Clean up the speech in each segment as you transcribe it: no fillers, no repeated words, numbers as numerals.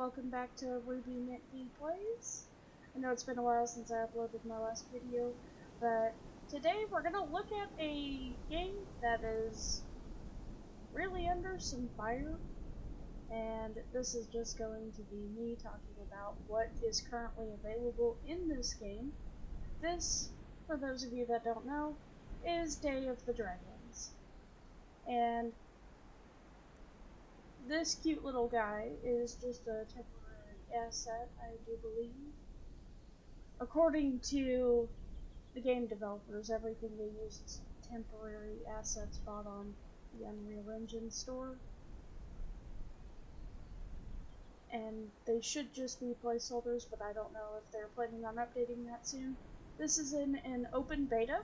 welcome back to RubyMcB Plays. I know it's been a while since I uploaded my last video, but today we're going to look at a game that is really under some fire, and this is just going to be me talking about what is currently available in this game. This, for those of you that don't know, is Day of the Dragons. And this cute little guy is just a temporary asset, I do believe. According to the game developers, everything they use is temporary assets bought on the Unreal Engine store. And they should just be placeholders, but I don't know if they're planning on updating that soon. This is in an open beta.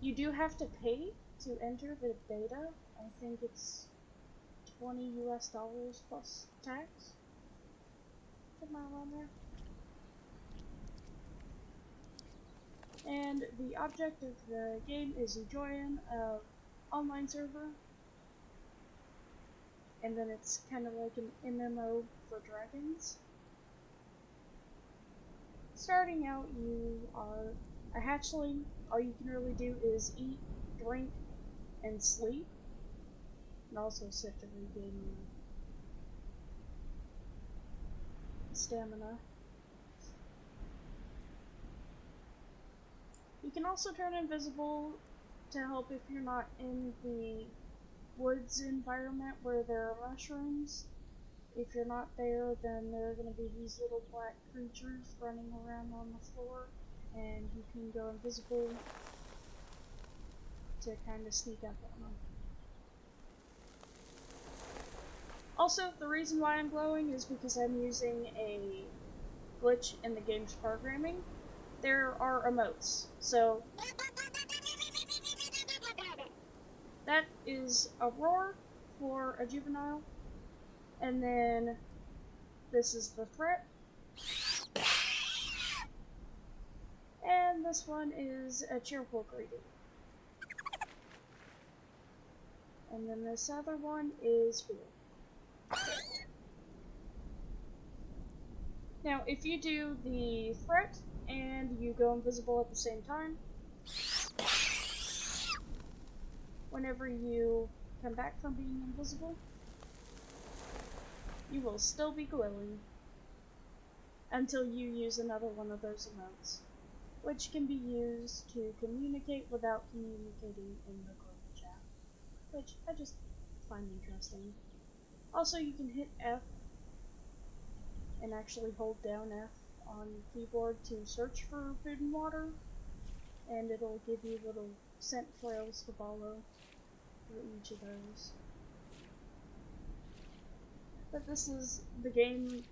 You do have to pay to enter the beta. I think it's $20 US plus tax. Somewhere around there. And the object of the game is you join an online server. And then it's kind of like an MMO for dragons. Starting out, you are a hatchling. All you can really do is eat, drink, and sleep. And also sit to regain your stamina. You can also turn invisible to help if you're not in the woods environment where there are mushrooms. If you're not there, then there are going to be these little black creatures running around on the floor, and you can go invisible to kind of sneak up on them. Also, the reason why I'm glowing is because I'm using a glitch in the game's programming. There are emotes, so that is a roar for a juvenile, and then this is the threat, and this one is a cheerful greeting, and then this other one is fear. Now, if you do the threat and you go invisible at the same time, whenever you come back from being invisible, you will still be glowing until you use another one of those emotes, which can be used to communicate without communicating in the global chat, which I just find interesting. Also, you can hit F and actually hold down F on the keyboard to search for food and water, and it'll give you little scent trails to follow for each of those. But this is the game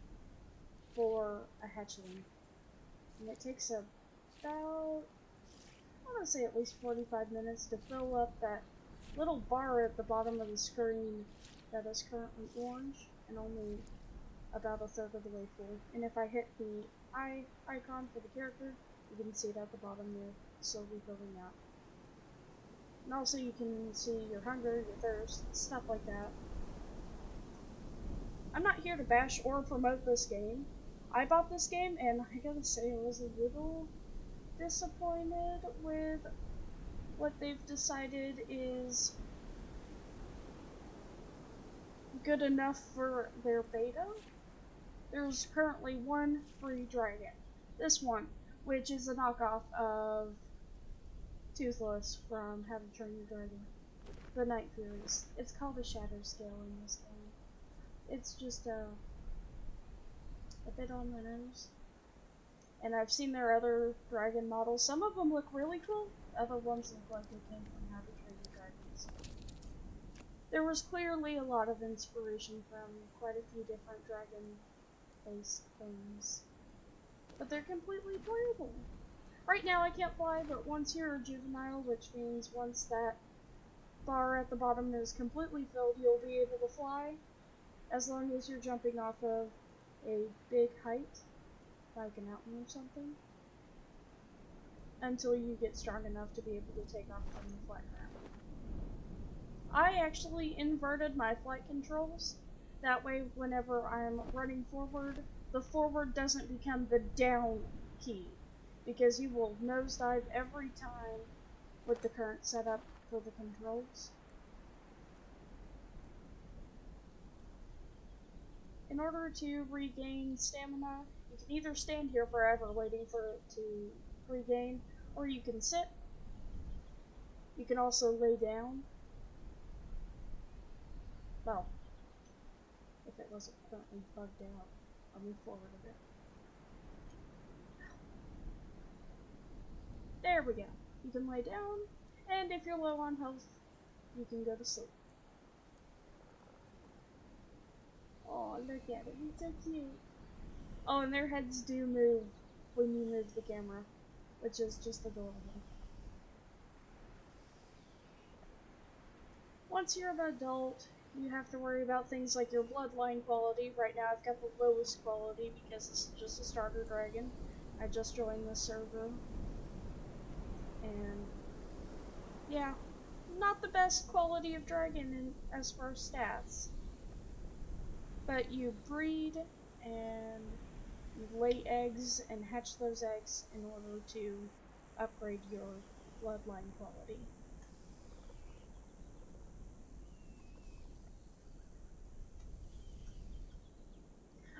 for a hatchling, and it takes about, I want to say at least 45 minutes to fill up that little bar at the bottom of the screen that is currently orange and only about a third of the way full. And if I hit the eye icon for the character, you can see it at the bottom there, slowly filling out. And also you can see your hunger, your thirst, stuff like that. I'm not here to bash or promote this game. I bought this game, and I gotta say I was a little disappointed with what they've decided is good enough for their beta. There's currently one free dragon. This one, which is a knockoff of Toothless from How to Train Your Dragon. The Night Furies. It's called a Shadow Scale in this game. It's just a bit on the nose. And I've seen their other dragon models. Some of them look really cool. Other ones look like they came from How to Train Your Dragons. There was clearly a lot of inspiration from quite a few different dragon-based things. But they're completely playable. Right now I can't fly, but once you're a juvenile, which means once that bar at the bottom is completely filled, you'll be able to fly, as long as you're jumping off of a big height, like a mountain or something, until you get strong enough to be able to take off from the flat ground. I actually inverted my flight controls That way, whenever I'm running forward, the forward doesn't become the down key, because you will nosedive every time with the current setup for the controls. In order to regain stamina, you can either stand here forever waiting for it to regain, or you can sit. You can also lay down. Well, if it wasn't currently bugged out, I'll move forward a bit. There we go. You can lay down, and if you're low on health, you can go to sleep. Oh, look at it. He's so cute. Oh, and their heads do move when you move the camera, which is just adorable. Once you're an adult, you have to worry about things like your bloodline quality. Right now I've got the lowest quality because this is just a starter dragon. I just joined this server. And yeah, not the best quality of dragon as far as stats. But you breed and you lay eggs and hatch those eggs in order to upgrade your bloodline quality.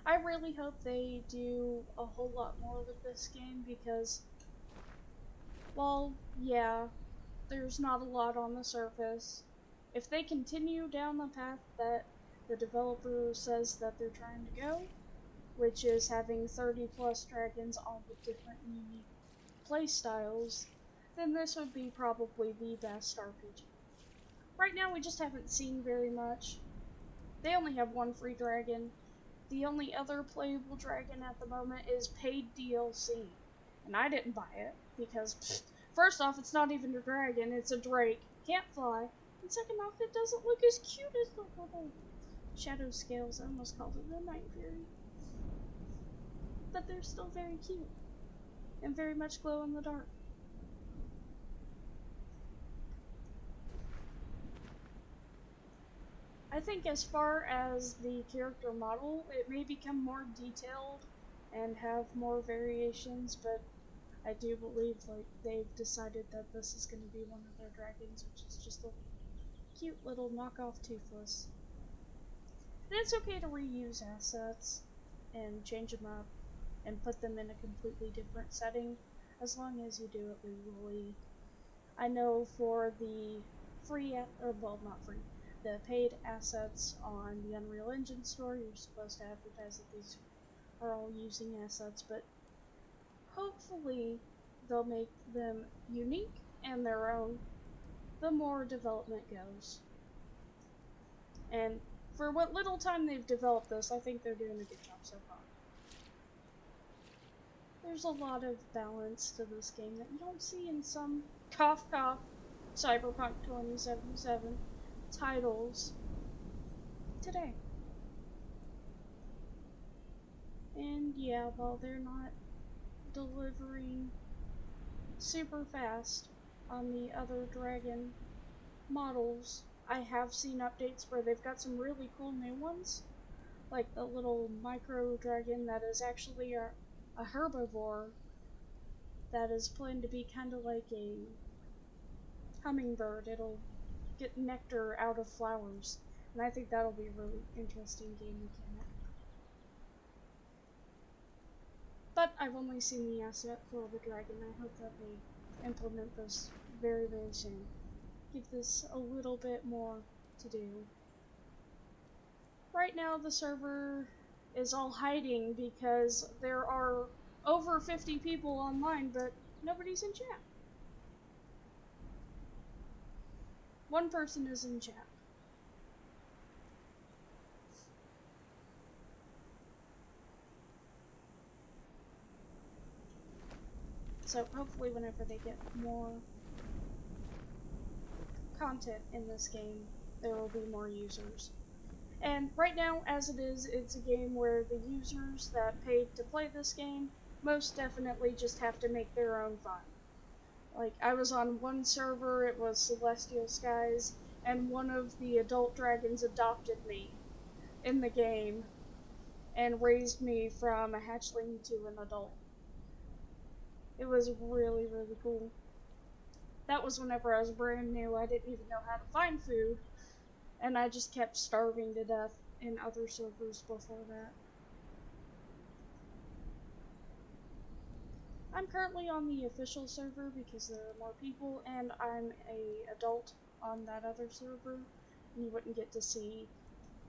I really hope they do a whole lot more with this game because, well, yeah, there's not a lot on the surface. If they continue down the path that the developer says that they're trying to go, which is having 30 plus dragons all with different unique playstyles, then this would be probably the best RPG. Right now we just haven't seen very much. They only have one free dragon. The only other playable dragon at the moment is paid DLC. And I didn't buy it because, first off, it's not even a dragon, it's a drake. Can't fly. And second off, it doesn't look as cute as the little shadow scales. I almost called it the Night Fury. But they're still very cute. And very much glow in the dark. I think as far as the character model, it may become more detailed and have more variations, but I do believe like they've decided that this is going to be one of their dragons, which is just a cute little knockoff Toothless. And it's okay to reuse assets and change them up and put them in a completely different setting, as long as you do it legally. I know for the free, or well, not free, the paid assets on the Unreal Engine store, you're supposed to advertise that these are all using assets, but hopefully they'll make them unique and their own the more development goes. And for what little time they've developed this, I think they're doing a good job so far. There's a lot of balance to this game that you don't see in some cough Cyberpunk 2077 titles today. And yeah, while they're not delivering super fast on the other dragon models, I have seen updates where they've got some really cool new ones, like the little micro dragon that is actually a herbivore that is planned to be kind of like a hummingbird. It'll get nectar out of flowers, and I think that'll be a really interesting game mechanic. But I've only seen the asset for the dragon. I hope that they implement this very, very soon. Give this a little bit more to do. Right now the server is all hiding because there are over 50 people online, but nobody's in chat. One person is in chat. So hopefully whenever they get more content in this game, there will be more users. And right now, as it is, it's a game where the users that paid to play this game most definitely just have to make their own fun. Like, I was on one server, it was Celestial Skies, and one of the adult dragons adopted me. in the game and raised me from a hatchling to an adult. It was really, really cool. That was whenever I was brand new. I didn't even know how to find food, and I just kept starving to death in other servers before that. I'm currently on the official server because there are more people, and I'm a adult on that other server. And you wouldn't get to see,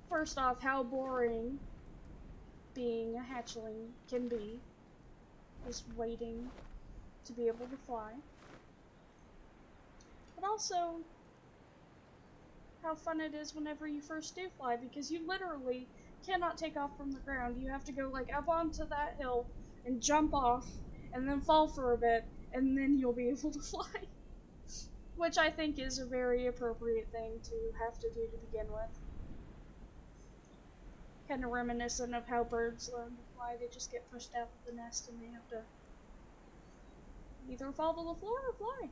first off, how boring being a hatchling can be, just waiting to be able to fly. But also, how fun it is whenever you first do fly, because you literally cannot take off from the ground. You have to go like up onto that hill and jump off, and then fall for a bit, and then you'll be able to fly. Which I think is a very appropriate thing to have to do to begin with. Kind of reminiscent of how birds learn to fly. They just get pushed out of the nest and they have to either fall to the floor or fly.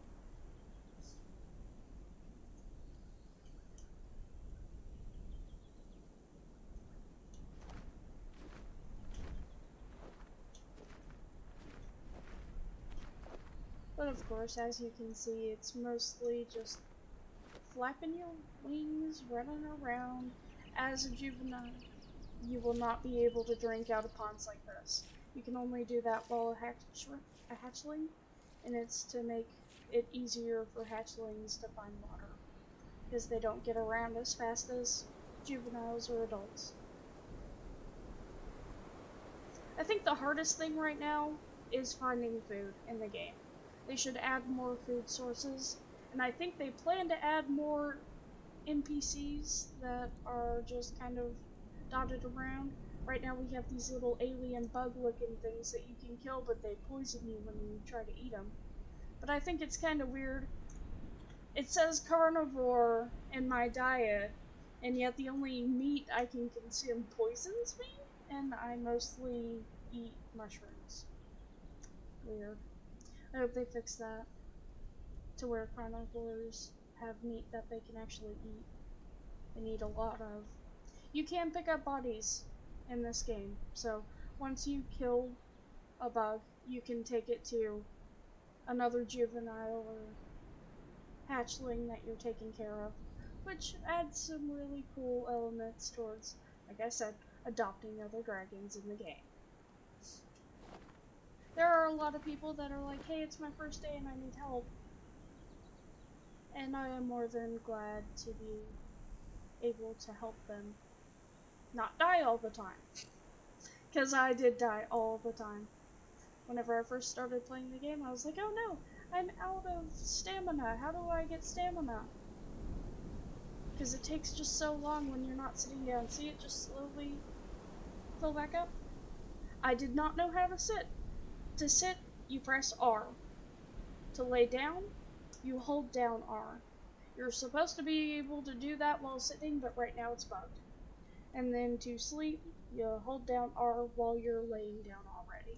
But of course, as you can see, it's mostly just flapping your wings, running around. As a juvenile, you will not be able to drink out of ponds like this. You can only do that while a hatchling, and it's to make it easier for hatchlings to find water, because they don't get around as fast as juveniles or adults. I think the hardest thing right now is finding food in the game. They should add more food sources, and I think they plan to add more NPCs that are just kind of dotted around. Right now we have these little alien bug-looking things that you can kill, but they poison you when you try to eat them. But I think it's kind of weird. It says carnivore in my diet, and yet the only meat I can consume poisons me, and I mostly eat mushrooms. Weird. I hope they fix that to where carnivores have meat that they can actually eat and eat a lot of. You can pick up bodies in this game, so once you kill a bug, you can take it to another juvenile or hatchling that you're taking care of, which adds some really cool elements towards, like I said, adopting other dragons in the game. There are a lot of people that are like, hey, it's my first day and I need help. And I am more than glad to be able to help them not die all the time. Because I did die all the time. Whenever I first started playing the game, I was like, oh no, I'm out of stamina. How do I get stamina? Because it takes just so long when you're not sitting down. See it just slowly fill back up? I did not know how to sit. To sit, you press R. To lay down, you hold down R. You're supposed to be able to do that while sitting, but right now it's bugged. And then to sleep, you hold down R while you're laying down already.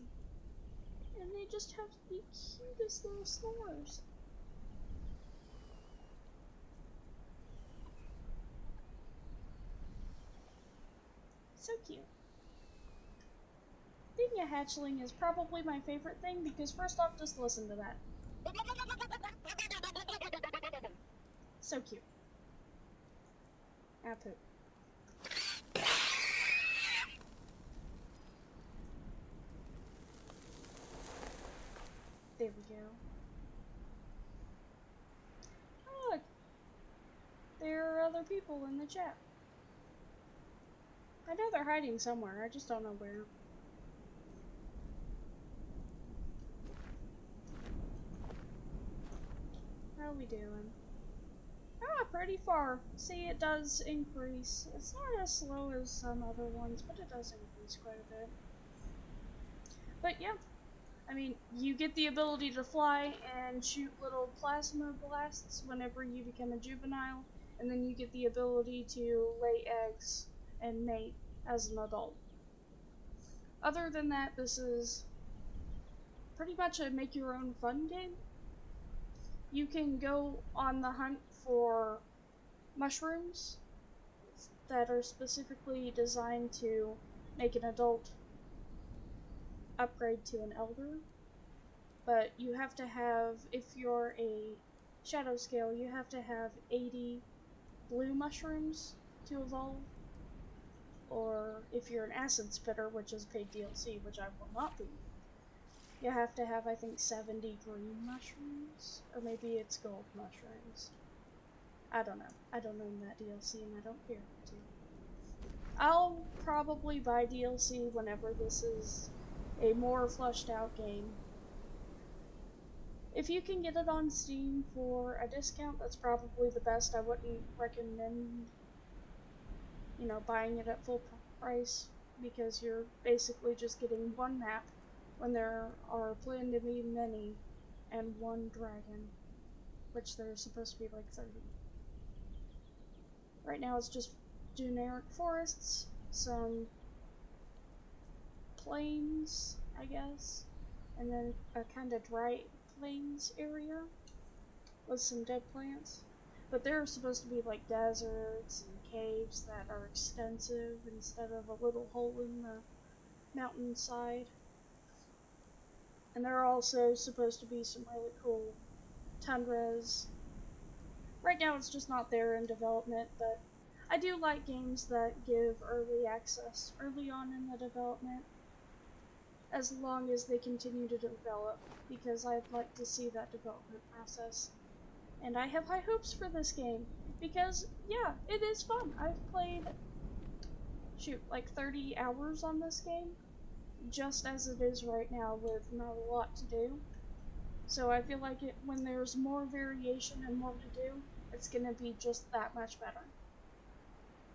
And they just have the cutest little snores. So cute. Being a hatchling is probably my favorite thing because first off, just listen to that. So cute. Ah, poop. There we go. Oh, look. There are other people in the chat. I know they're hiding somewhere, I just don't know where. How are we doing? Ah, pretty far. See, it does increase. It's not as slow as some other ones, but it does increase quite a bit. But yeah, I mean, you get the ability to fly and shoot little plasma blasts whenever you become a juvenile, and then you get the ability to lay eggs and mate as an adult. Other than that, this is pretty much a make your own fun game. You can go on the hunt for mushrooms that are specifically designed to make an adult upgrade to an elder. But you have to have, if you're a shadow scale, you have to have 80 blue mushrooms to evolve. Or if you're an acid spitter, which is paid DLC, which I will not be, you have to have, I think, 70 green mushrooms. Or maybe it's gold mushrooms. I don't know. I don't own that DLC and I don't care to. I'll probably buy DLC whenever this is a more fleshed out game. If you can get it on Steam for a discount, that's probably the best. I wouldn't recommend, buying it at full price, because you're basically just getting one map when there are planned to be many, and one dragon, which there's supposed to be like 30. Right now it's just generic forests, some plains, I guess, and then a kind of dry plains area with some dead plants. But there are supposed to be like deserts and caves that are extensive instead of a little hole in the mountainside. And there are also supposed to be some really cool tundras. Right now it's just not there in development, but I do like games that give early access early on in the development, as long as they continue to develop, because I'd like to see that development process. And I have high hopes for this game, because, yeah, it is fun. I've played, like 30 hours on this game, just as it is right now, with not a lot to do. So I feel like when there's more variation and more to do, it's gonna be just that much better.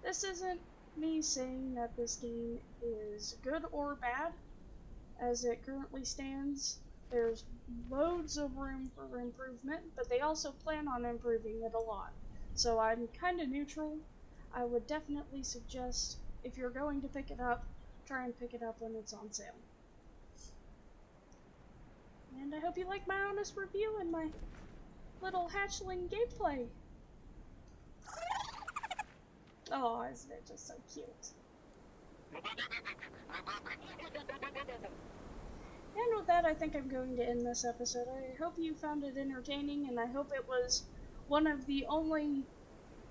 This isn't me saying that this game is good or bad. As it currently stands, there's loads of room for improvement, but they also plan on improving it a lot. So I'm kind of neutral. I would definitely suggest, if you're going to pick it up, try and pick it up when it's on sale. And I hope you like my honest review and my little hatchling gameplay. Oh, isn't it just so cute? And with that, I think I'm going to end this episode. I hope you found it entertaining, and I hope it was one of the only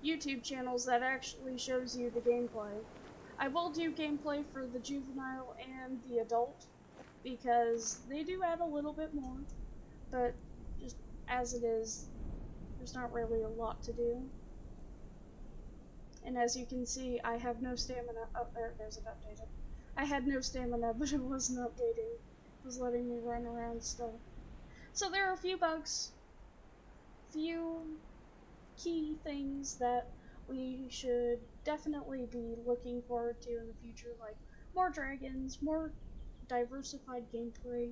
YouTube channels that actually shows you the gameplay. I will do gameplay for the juvenile and the adult, because they do add a little bit more, but just as it is, there's not really a lot to do. And as you can see, I have no stamina. Oh, there's it updated. I had no stamina, but it wasn't updating. It was letting me run around still. So there are a few bugs, few key things that we should definitely be looking forward to in the future, like more dragons, more diversified gameplay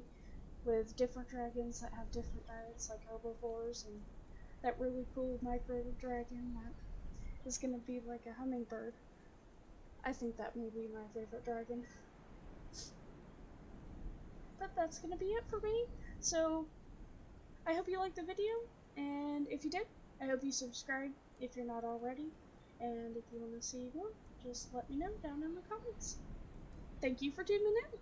with different dragons that have different diets, like herbivores, and that really cool micro dragon that is going to be like a hummingbird. I think that may be my favorite dragon. But that's going to be it for me. So I hope you liked the video, and if you did, I hope you subscribe if you're not already. And if you want to see more, just let me know down in the comments. Thank you for tuning in.